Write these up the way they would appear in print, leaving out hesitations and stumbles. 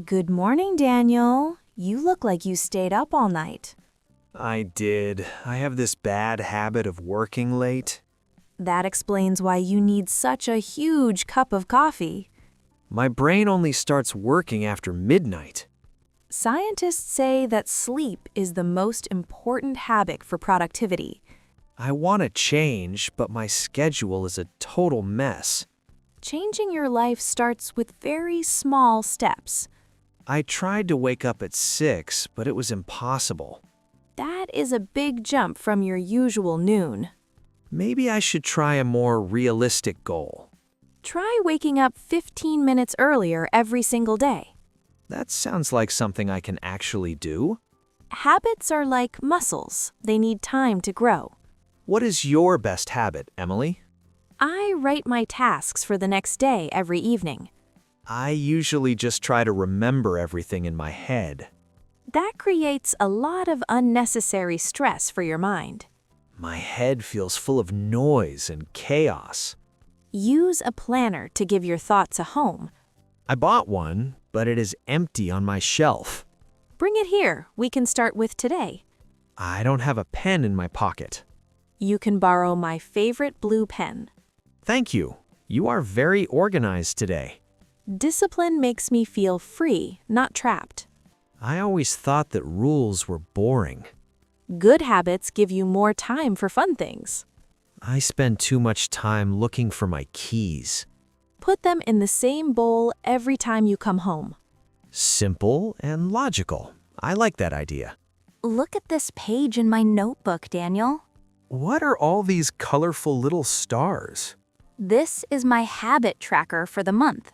Good morning, Daniel. You look like you stayed up all night. I did. I have this bad habit of working late. That explains why you need such a huge cup of coffee. My brain only starts working after midnight. Scientists say that sleep is the most important habit for productivity. I want to change, but my schedule is a total mess. Changing your life starts with very small steps. I tried to wake up at 6, but it was impossible. That is a big jump from your usual noon. Maybe I should try a more realistic goal. Try waking up 15 minutes earlier every single day. That sounds like something I can actually do. Habits are like muscles. They need time to grow. What is your best habit, Emily? I write my tasks for the next day every evening. I usually just try to remember everything in my head. That creates a lot of unnecessary stress for your mind. My head feels full of noise and chaos. Use a planner to give your thoughts a home. I bought one, but it is empty on my shelf. Bring it here. We can start with today. I don't have a pen in my pocket. You can borrow my favorite blue pen. Thank you. You are very organized today. Discipline makes me feel free, not trapped. I always thought that rules were boring. Good habits give you more time for fun things. I spend too much time looking for my keys. Put them in the same bowl every time you come home. Simple and logical. I like that idea. Look at this page in my notebook, Daniel. What are all these colorful little stars? This is my habit tracker for the month.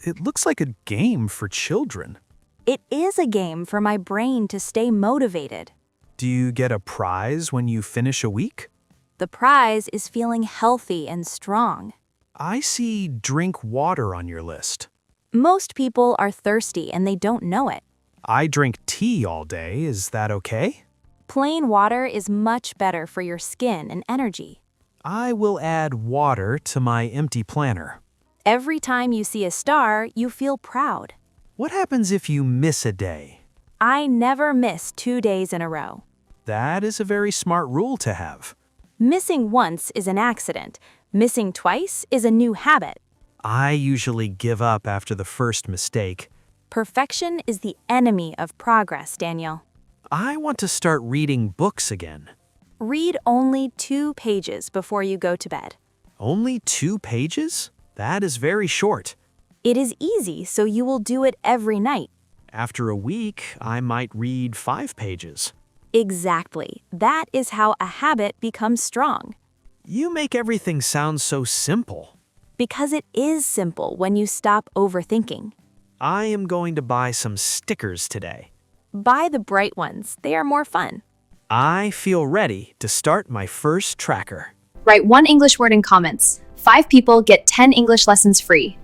It looks like a game for children. It is a game for my brain to stay motivated. Do you get a prize when you finish a week? The prize is feeling healthy and strong. I see drink water on your list. Most people are thirsty and they don't know it. I drink tea all day. Is that okay? Plain water is much better for your skin and energy. I will add water to my empty planner. Every time you see a star, you feel proud. What happens if you miss a day? I never miss 2 days in a row. That is a very smart rule to have. Missing once is an accident. Missing twice is a new habit. I usually give up after the first mistake. Perfection is the enemy of progress, Daniel. I want to start reading books again. Read only 2 pages before you go to bed. Only 2 pages? That is very short. It is easy, so you will do it every night. After a week, I might read 5 pages. Exactly. That is how a habit becomes strong. You make everything sound so simple. Because it is simple when you stop overthinking. I am going to buy some stickers today. Buy the bright ones. They are more fun. I feel ready to start my first tracker. Write 1 English word in comments. 5 people get 10 English lessons free.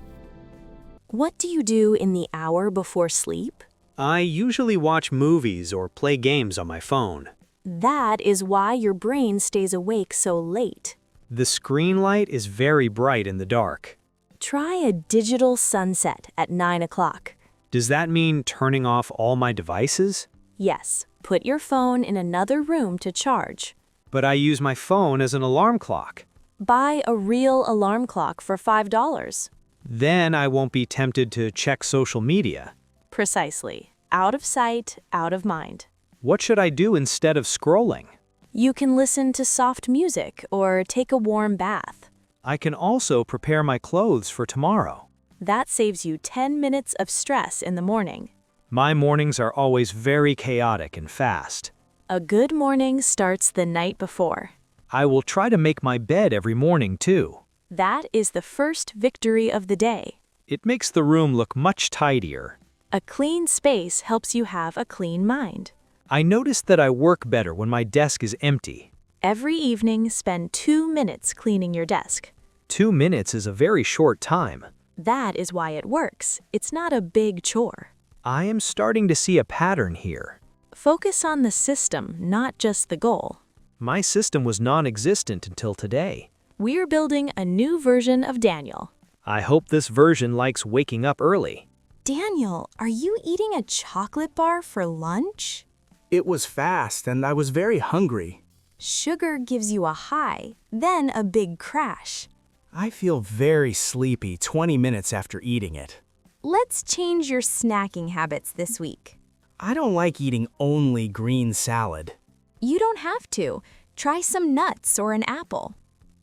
What do you do in the hour before sleep? I usually watch movies or play games on my phone. That is why your brain stays awake so late. The screen light is very bright in the dark. Try a digital sunset at 9 o'clock. Does that mean turning off all my devices? Yes, put your phone in another room to charge. But I use my phone as an alarm clock. Buy a real alarm clock for $5. Then I won't be tempted to check social media. Precisely. Out of sight, out of mind. What should I do instead of scrolling? You can listen to soft music or take a warm bath. I can also prepare my clothes for tomorrow. That saves you 10 minutes of stress in the morning. My mornings are always very chaotic and fast. A good morning starts the night before. I will try to make my bed every morning too. That is the first victory of the day. It makes the room look much tidier. A clean space helps you have a clean mind. I notice that I work better when my desk is empty. Every evening, spend 2 minutes cleaning your desk. 2 minutes is a very short time. That is why it works. It's not a big chore. I am starting to see a pattern here. Focus on the system, not just the goal. My system was non-existent until today. We're building a new version of Daniel. I hope this version likes waking up early. Daniel, are you eating a chocolate bar for lunch? It was fast and I was very hungry. Sugar gives you a high, then a big crash. I feel very sleepy 20 minutes after eating it. Let's change your snacking habits this week. I don't like eating only green salad. You don't have to. Try some nuts or an apple.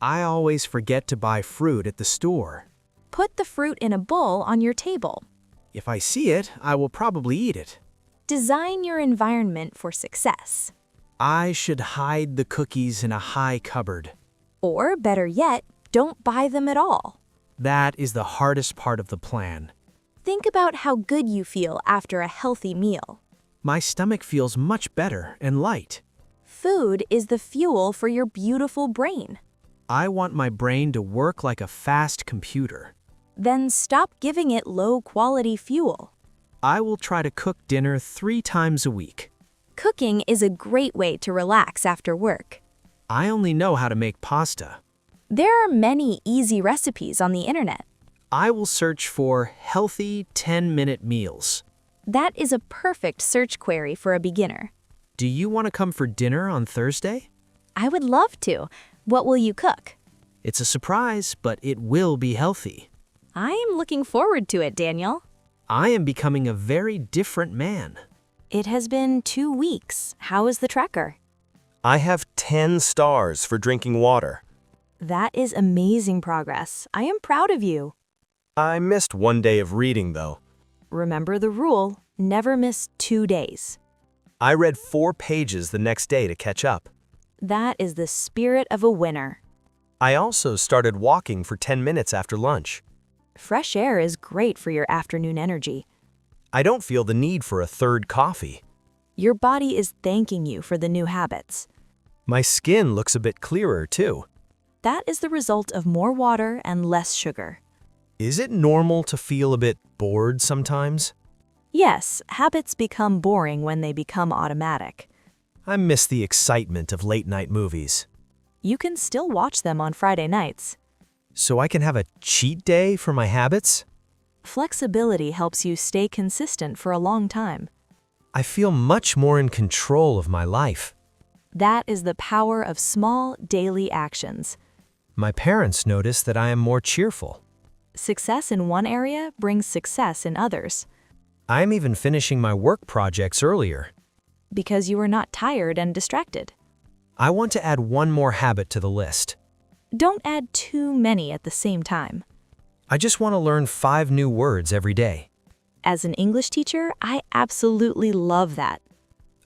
I always forget to buy fruit at the store. Put the fruit in a bowl on your table. If I see it, I will probably eat it. Design your environment for success. I should hide the cookies in a high cupboard. Or better yet, don't buy them at all. That is the hardest part of the plan. Think about how good you feel after a healthy meal. My stomach feels much better and light. Food is the fuel for your beautiful brain. I want my brain to work like a fast computer. Then stop giving it low-quality fuel. I will try to cook dinner 3 times a week. Cooking is a great way to relax after work. I only know how to make pasta. There are many easy recipes on the internet. I will search for healthy 10-minute meals. That is a perfect search query for a beginner. Do you want to come for dinner on Thursday? I would love to. What will you cook? It's a surprise, but it will be healthy. I am looking forward to it, Daniel. I am becoming a very different man. It has been 2 weeks. How is the tracker? I have 10 stars for drinking water. That is amazing progress. I am proud of you. I missed 1 day of reading, though. Remember the rule, never miss 2 days. I read 4 pages the next day to catch up. That is the spirit of a winner. I also started walking for 10 minutes after lunch. Fresh air is great for your afternoon energy. I don't feel the need for a 3rd coffee. Your body is thanking you for the new habits. My skin looks a bit clearer, too. That is the result of more water and less sugar. Is it normal to feel a bit bored sometimes? Yes, habits become boring when they become automatic. I miss the excitement of late-night movies. You can still watch them on Friday nights. So I can have a cheat day for my habits? Flexibility helps you stay consistent for a long time. I feel much more in control of my life. That is the power of small, daily actions. My parents notice that I am more cheerful. Success in one area brings success in others. I am even finishing my work projects earlier. Because you are not tired and distracted. I want to add 1 more habit to the list. Don't add too many at the same time. I just want to learn 5 new words every day. As an English teacher, I absolutely love that.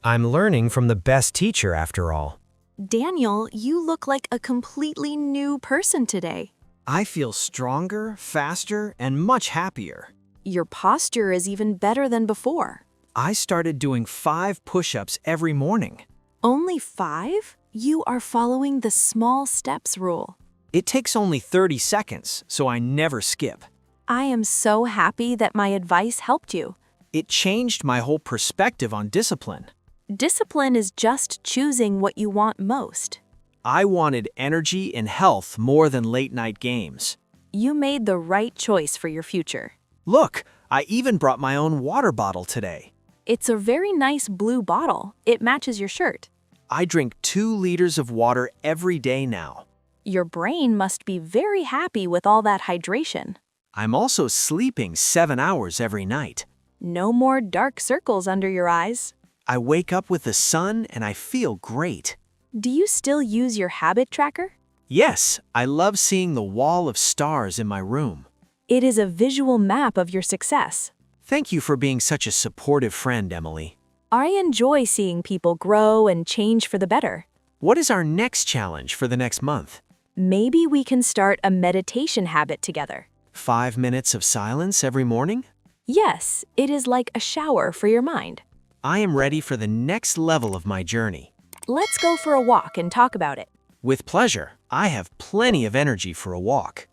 I'm learning from the best teacher after all. Daniel, you look like a completely new person today. I feel stronger, faster, and much happier. Your posture is even better than before. I started doing 5 push-ups every morning. Only 5? You are following the small steps rule. It takes only 30 seconds, so I never skip. I am so happy that my advice helped you. It changed my whole perspective on discipline. Discipline is just choosing what you want most. I wanted energy and health more than late-night games. You made the right choice for your future. Look, I even brought my own water bottle today. It's a very nice blue bottle. It matches your shirt. I drink 2 liters of water every day now. Your brain must be very happy with all that hydration. I'm also sleeping 7 hours every night. No more dark circles under your eyes. I wake up with the sun and I feel great. Do you still use your habit tracker? Yes, I love seeing the wall of stars in my room. It is a visual map of your success. Thank you for being such a supportive friend, Emily. I enjoy seeing people grow and change for the better. What is our next challenge for the next month? Maybe we can start a meditation habit together. 5 minutes of silence every morning? Yes, it is like a shower for your mind. I am ready for the next level of my journey. Let's go for a walk and talk about it. With pleasure. I have plenty of energy for a walk.